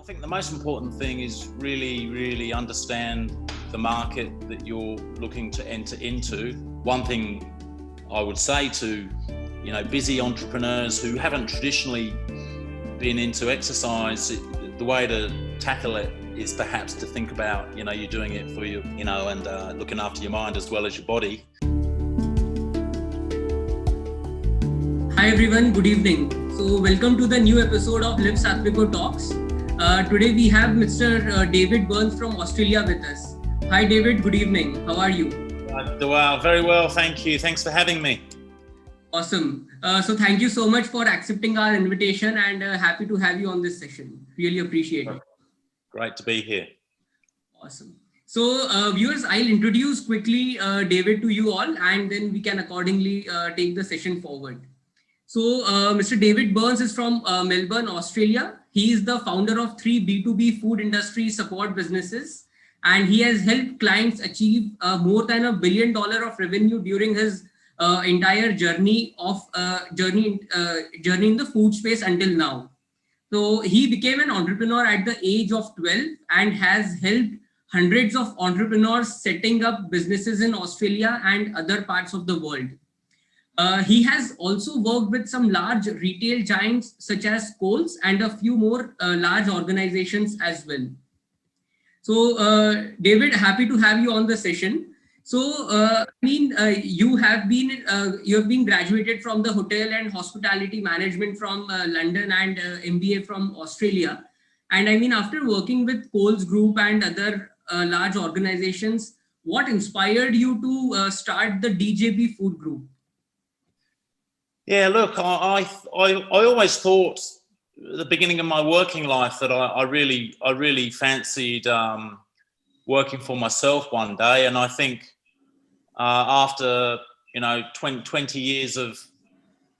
I think the most important thing is really understand the market that you're looking to enter into. One thing I would say to, busy entrepreneurs who haven't traditionally been into exercise, the way to tackle it is perhaps to think about, you're doing it for you, and looking after your mind as well as your body. Hi everyone, good evening. So welcome to the new episode of Live Sattviko Talks. Today we have Mr. David Burns from Australia with us. Hi David, good evening. How are you? Wow, very well, thank you. Thanks for having me. Awesome. So thank you so much for accepting our invitation and happy to have you on this session. Really appreciate it. Great to be here. Awesome. So viewers, I'll introduce quickly David to you all and then we can accordingly take the session forward. So Mr. David Burns is from Melbourne, Australia. He is the founder of 3 B2B Food Industry Support businesses, and he has helped clients achieve more than $1 billion of revenue during his entire journey in the food space until now. So he became an entrepreneur at the age of 12 and has helped hundreds of entrepreneurs setting up businesses in Australia and other parts of the world. He has also worked with some large retail giants such as Coles and a few more large organizations as well. So David, happy to have you on the session. So you have been graduated from the Hotel and Hospitality Management from London and MBA from Australia. And after working with Coles Group and other large organizations, what inspired you to start the DJB Food Group? Yeah, look, I always thought at the beginning of my working life that I really fancied working for myself one day. And I think after 20 years of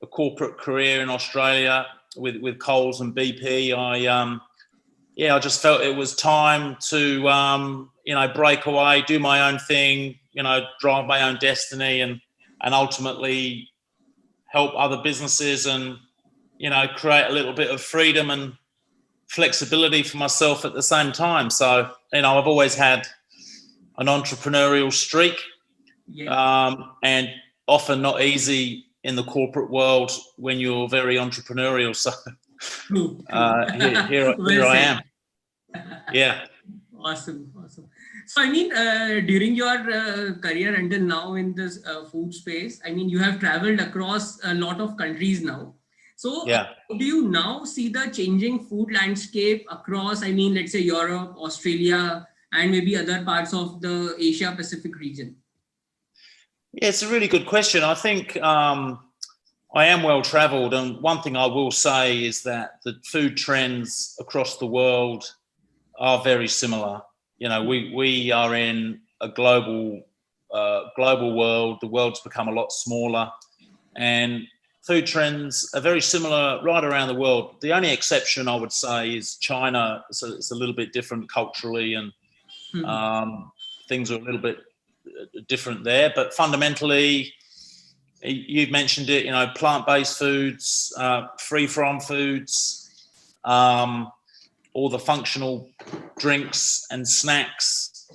a corporate career in Australia with Coles and BP, I just felt it was time to break away, do my own thing, drive my own destiny, and ultimately help other businesses and, create a little bit of freedom and flexibility for myself at the same time. So, I've always had an entrepreneurial streak, and often not easy in the corporate world when you're very entrepreneurial. So here I am. Yeah. Awesome. So, during your career until now in this food space, you have traveled across a lot of countries now. So, do you now see the changing food landscape across, let's say Europe, Australia, and maybe other parts of the Asia Pacific region? Yeah, it's a really good question. I think I am well traveled. And one thing I will say is that the food trends across the world are very similar. We are in a global world. The world's become a lot smaller, and food trends are very similar right around the world. The only exception I would say is China. So it's a little bit different culturally, and things are a little bit different there. But fundamentally, you've mentioned it. Plant-based foods, free-from foods. All the functional drinks and snacks,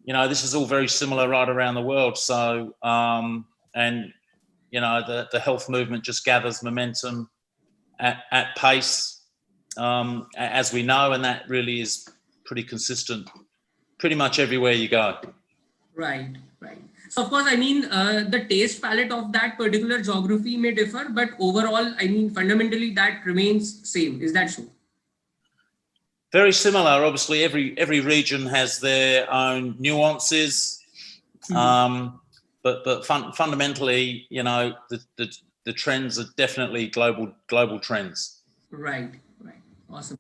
this is all very similar right around the world. So, the health movement just gathers momentum at pace, as we know, and that really is pretty consistent pretty much everywhere you go. Right. So of course, the taste palette of that particular geography may differ, but overall, fundamentally that remains same. Is that so? Very similar. Obviously, every region has their own nuances, but fundamentally, the trends are definitely global trends. Right. Awesome.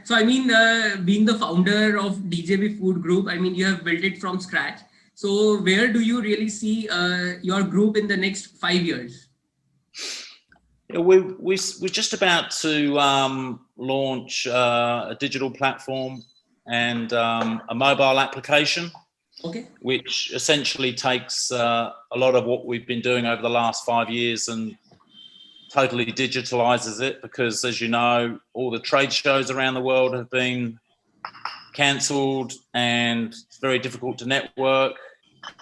So, being the founder of DJB Food Group, you have built it from scratch. So, where do you really see your group in the next 5 years? We're just about to launch a digital platform and a mobile application, which essentially takes a lot of what we've been doing over the last 5 years and totally digitalizes it, because, as you know, all the trade shows around the world have been cancelled, and it's very difficult to network,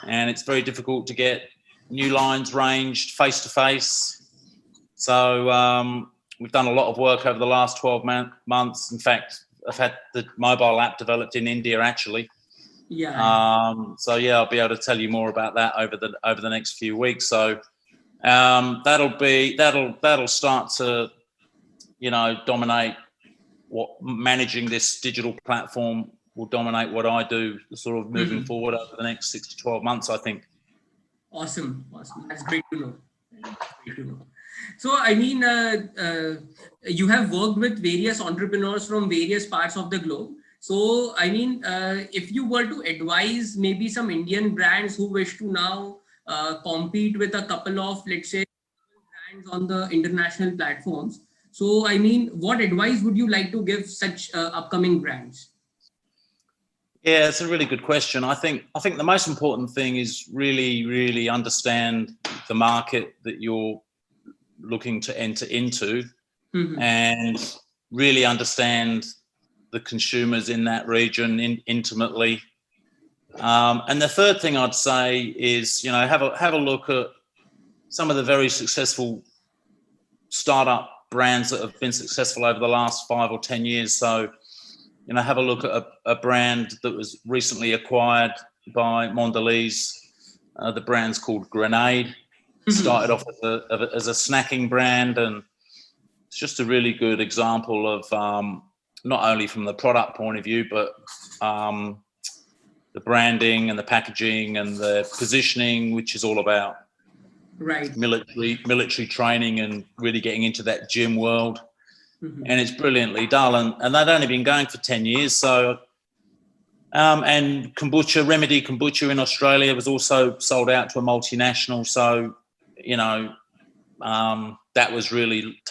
and it's very difficult to get new lines ranged face to face. So we've done a lot of work over the last 12 months. In fact, I've had the mobile app developed in India, actually. Yeah. So yeah, I'll be able to tell you more about that over the next few weeks. So that'll start to, dominate managing this digital platform will dominate what I do sort of moving forward over the next 6 to 12 months, I think. Awesome. That's great to know. So, I mean, you have worked with various entrepreneurs from various parts of the globe. So, I mean, if you were to advise maybe some Indian brands who wish to now compete with a couple of, let's say, brands on the international platforms. So, I mean, what advice would you like to give such upcoming brands? Yeah, it's a really good question. I think the most important thing is really understand the market that you're looking to enter into, and really understand the consumers in that region intimately. And the third thing I'd say is, have a look at some of the very successful startup brands that have been successful over the last 5 or 10 years. So, have a look at a brand that was recently acquired by Mondelez. The brand's called Grenade. Started off as a snacking brand, and it's just a really good example of not only from the product point of view, but the branding and the packaging and the positioning, which is all about military training and really getting into that gym world. And it's brilliantly done, and they'd only been going for 10 years. So, and kombucha, Remedy Kombucha in Australia was also sold out to a multinational. So, that was really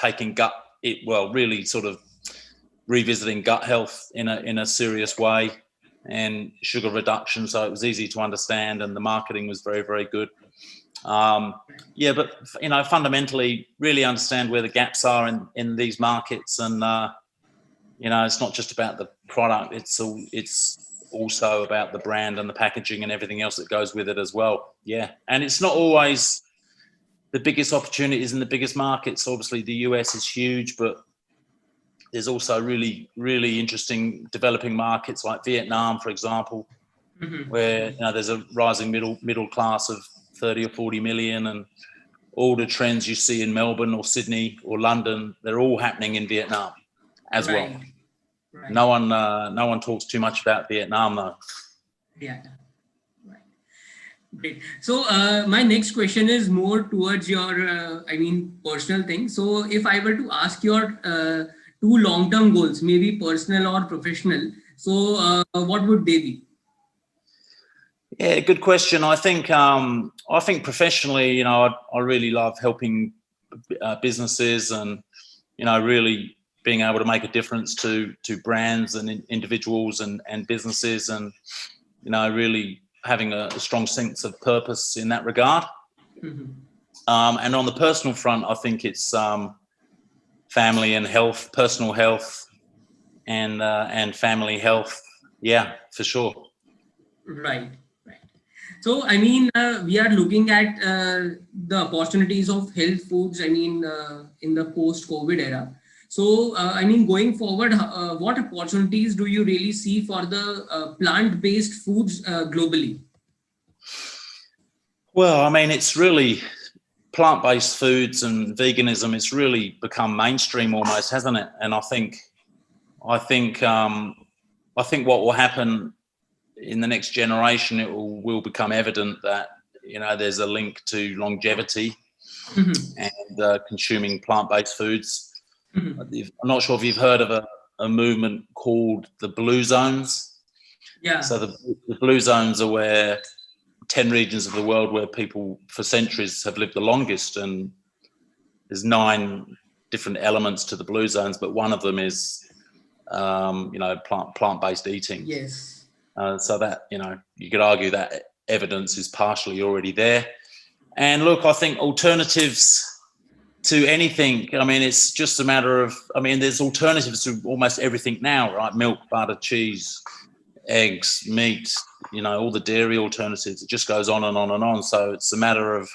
really sort of revisiting gut health in a serious way, and sugar reduction. So it was easy to understand, and the marketing was very, very good. But fundamentally, really understand where the gaps are in these markets, and it's not just about the product; it's also about the brand and the packaging and everything else that goes with it as well. Yeah, and it's not always the biggest opportunities in the biggest markets. Obviously, the US is huge, but there's also really, really interesting developing markets like Vietnam, for example, where there's a rising middle class of 30 or 40 million, and all the trends you see in Melbourne or Sydney or London, they're all happening in Vietnam as well. Right. No one talks too much about Vietnam though. Yeah. Right. Great. So my next question is more towards your, personal thing. So if I were to ask your 2 long-term goals, maybe personal or professional, so what would they be? Yeah, good question. I think professionally, I really love helping businesses, and really being able to make a difference to brands and individuals and businesses, and really having a strong sense of purpose in that regard. And on the personal front, I think it's family and health, personal health, and family health. Yeah, for sure. Right. So, we are looking at the opportunities of health foods, in the post-COVID era. So, going forward, what opportunities do you really see for the plant-based foods globally? Well, it's really plant-based foods and veganism. It's really become mainstream almost, hasn't it? And I think what will happen in the next generation, it will become evident that there's a link to longevity and consuming plant-based foods. I'm not sure if you've heard of a movement called the Blue Zones. Yeah. So the Blue Zones are where 10 regions of the world where people for centuries have lived the longest, and there's 9 different elements to the Blue Zones, but one of them is plant-based eating. Yes. So that, you could argue that evidence is partially already there. And look, I think alternatives to anything. I mean, it's just a matter of, I mean, there's alternatives to almost everything now, right? Milk, butter, cheese, eggs, meat, all the dairy alternatives. It just goes on and on and on. So it's a matter of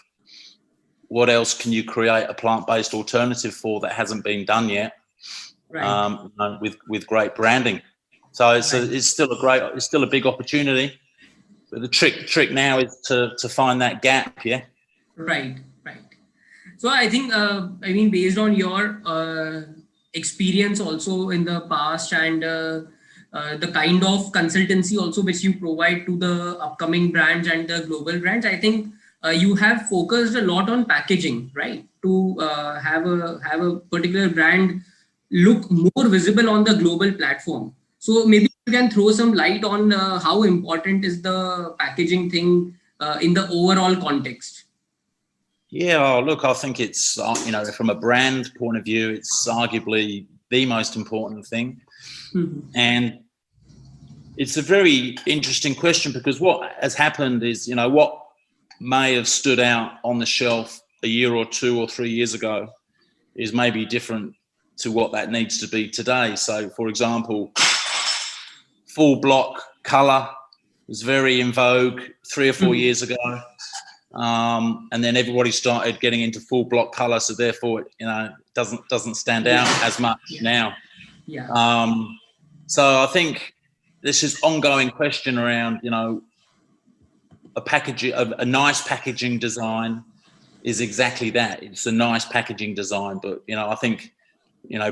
what else can you create a plant-based alternative for that hasn't been done yet, right. with great branding. So it's still a big opportunity. But the trick now is to find that gap, yeah. Right. So I think, based on your experience also in the past and the kind of consultancy also which you provide to the upcoming brands and the global brands, I think you have focused a lot on packaging, right? To have a particular brand look more visible on the global platform. So maybe you can throw some light on how important is the packaging thing in the overall context. Yeah, look, I think it's, from a brand point of view, it's arguably the most important thing. Mm-hmm. And it's a very interesting question, because what has happened is, what may have stood out on the shelf a year or 2 or 3 years ago is maybe different to what that needs to be today. So, for example, full block colour was very in vogue 3 or 4 years ago. And then everybody started getting into full block colour, so therefore, doesn't stand out as much now. Yeah. So I think this is ongoing question around, a nice packaging design is exactly that. It's a nice packaging design, but I think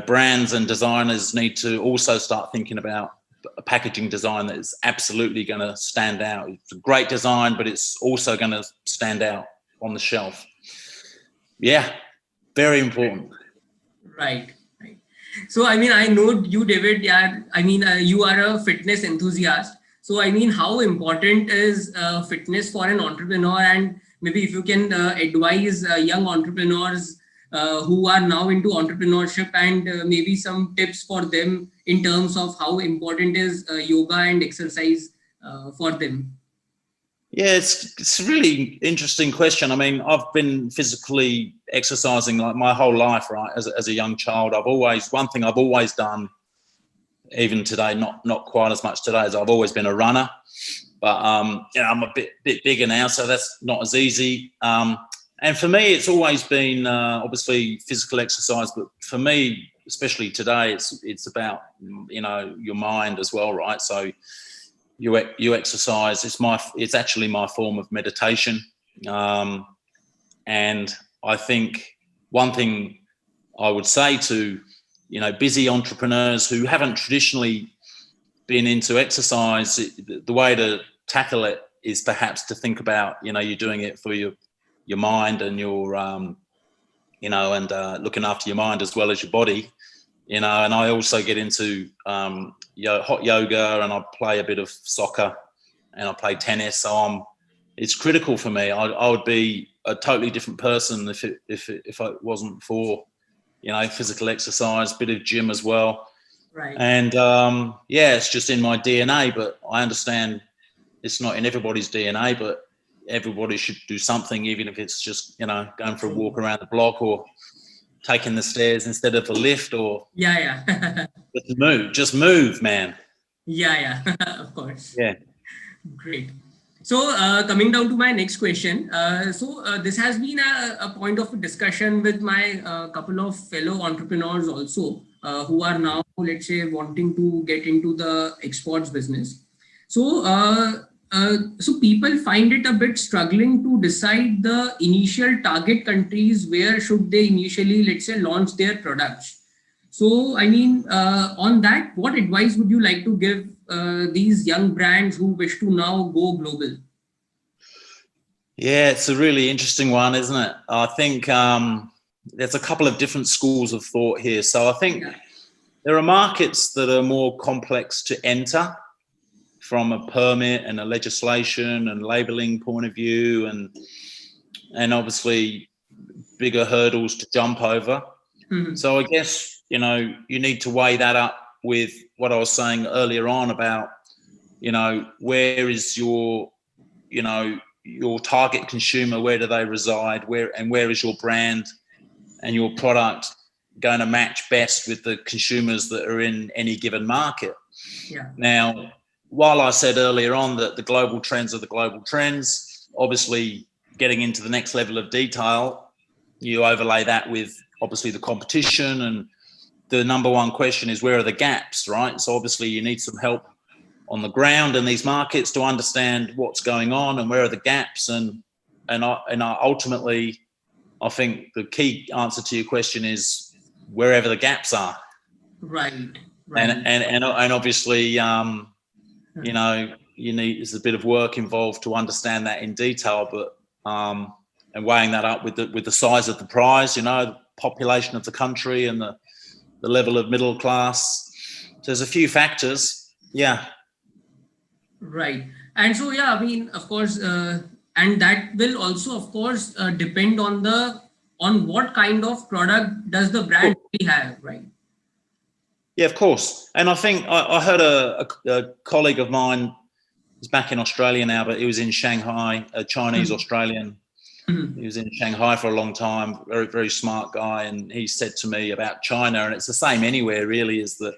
brands and designers need to also start thinking about a packaging design that is absolutely going to stand out. It's a great design, but it's also going to stand out on the shelf. Yeah, very important. Right. So, I know you, David, you are a fitness enthusiast. So, how important is fitness for an entrepreneur? And maybe if you can advise young entrepreneurs who are now into entrepreneurship, and maybe some tips for them in terms of how important is yoga and exercise for them. Yeah, it's a really interesting question. I mean, I've been physically exercising like my whole life, right? As a young child, one thing I've always done, even today, not quite as much today, as I've always been a runner. But I'm a bit bigger now, so that's not as easy. And for me, it's always been obviously physical exercise, but for me, especially today, it's about your mind as well, right? So you exercise. It's actually my form of meditation, and I think one thing I would say to busy entrepreneurs who haven't traditionally been into exercise, the way to tackle it is perhaps to think about you're doing it for your mind and your looking after your mind as well as your body, and I also get into hot yoga, and I play a bit of soccer, and I play tennis. So it's critical for me. I would be a totally different person if it wasn't for physical exercise, bit of gym as well. Right. And it's just in my DNA, but I understand it's not in everybody's DNA, but everybody should do something, even if it's just going for a walk around the block or taking the stairs instead of a lift, or just move, man. Of course. Yeah, great. So coming down to my next question, this has been a point of discussion with my couple of fellow entrepreneurs also, who are now, let's say, wanting to get into the exports business. So so people find it a bit struggling to decide the initial target countries where should they initially, let's say, launch their products. So, on that, what advice would you like to give these young brands who wish to now go global? Yeah, it's a really interesting one, isn't it? I think there's a couple of different schools of thought here. So I think there are markets that are more complex to enter from a permit and a legislation and labeling point of view, and obviously bigger hurdles to jump over. Mm-hmm. So I guess, you need to weigh that up with what I was saying earlier on about, where is your target consumer, where do they reside, where is your brand, and your product going to match best with the consumers that are in any given market. Yeah. Now, while I said earlier on that the global trends are the global trends, obviously getting into the next level of detail, you overlay that with obviously the competition, and the number one question is, where are the gaps, right? So obviously you need some help on the ground in these markets to understand what's going on and where are the gaps. And ultimately, I think the key answer to your question is wherever the gaps are. Right. And obviously, you know, there's a bit of work involved to understand that in detail, but and weighing that up with the size of the prize, you know, the population of the country and the level of middle class. So there's a few factors. Yeah. Right. And so, yeah, I mean, of course, and that will also, of course, depend on what kind of product does the brand really have, right? Yeah, of course. And I think I heard a colleague of mine, he's back in Australia now, but he was in Shanghai, a Chinese Australian. He was in Shanghai for a long time, very, very smart guy. And he said to me about China, and it's the same anywhere really, is that,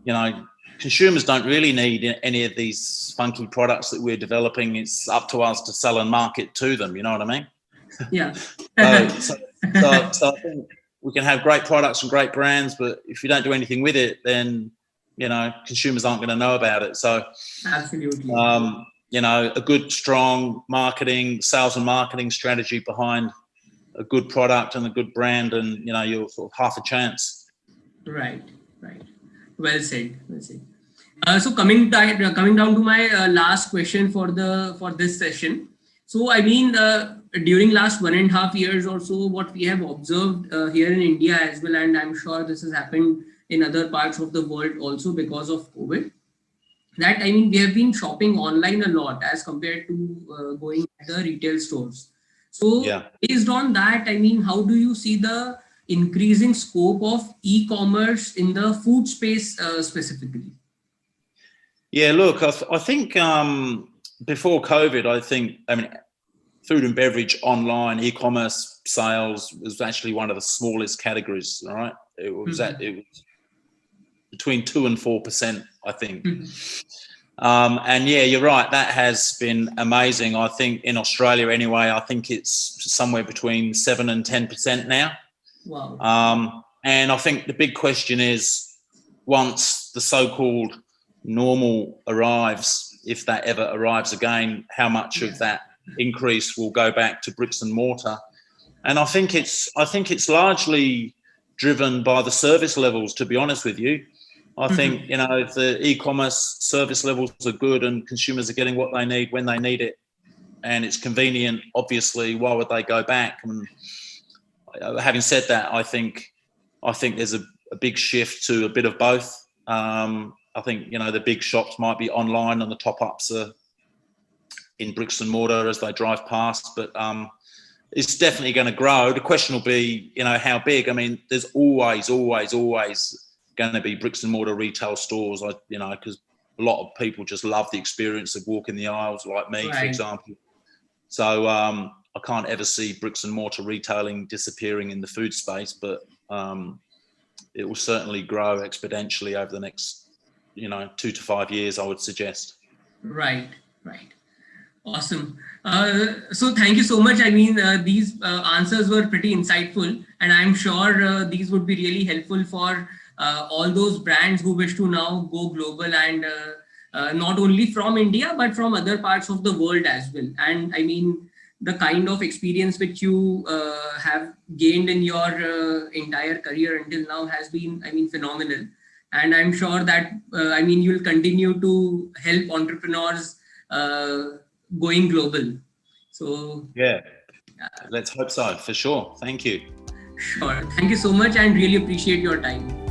you know, consumers don't really need any of these funky products that we're developing. It's up to us to sell and market to them. You know what I mean? Yeah. So I think we can have great products and great brands, but if you don't do anything with it, then, you know, consumers aren't going to know about it. So absolutely. You know, a good, strong sales and marketing strategy behind a good product and a good brand, and, you know, you're sort of half a chance. Right. Well said. So coming down to my last question for this session. So I mean, during last 1.5 years or so, what we have observed here in India as well, and I'm sure this has happened in other parts of the world also because of COVID, that, I mean, we have been shopping online a lot as compared to going to the retail stores. So yeah, based on that, I mean, how do you see the increasing scope of e-commerce in the food space specifically? Yeah, look, I think before COVID, I mean, food and beverage online e-commerce sales was actually one of the smallest categories. All right, it was between 2 and 4%, I think. And yeah, you're right. That has been amazing. I think in Australia anyway, I think it's somewhere between 7 and 10% now. Wow. And I think the big question is, once the so-called normal arrives, if that ever arrives again, how much of that increase will go back to bricks and mortar? And I think it's largely driven by the service levels, to be honest with you. I think, you know, if the e-commerce service levels are good and consumers are getting what they need when they need it, and it's convenient, obviously, why would they go back? And having said that, I think there's a big shift to a bit of both. I think, you know, the big shops might be online and the top-ups are in bricks and mortar as they drive past, but it's definitely going to grow. The question will be, you know, how big? I mean, there's always going to be bricks and mortar retail stores, you know, because a lot of people just love the experience of walking the aisles, like me, for example. So I can't ever see bricks and mortar retailing disappearing in the food space, but it will certainly grow exponentially over the next, you know, 2 to 5 years, I would suggest. Right. Awesome. So thank you so much. I mean, these answers were pretty insightful, and I'm sure these would be really helpful for all those brands who wish to now go global, and not only from India, but from other parts of the world as well. And I mean, the kind of experience which you have gained in your entire career until now has been, I mean, phenomenal. And I'm sure that, I mean, you'll continue to help entrepreneurs going global. So yeah, let's hope so, for sure. Thank you. Sure. Thank you so much, and really appreciate your time.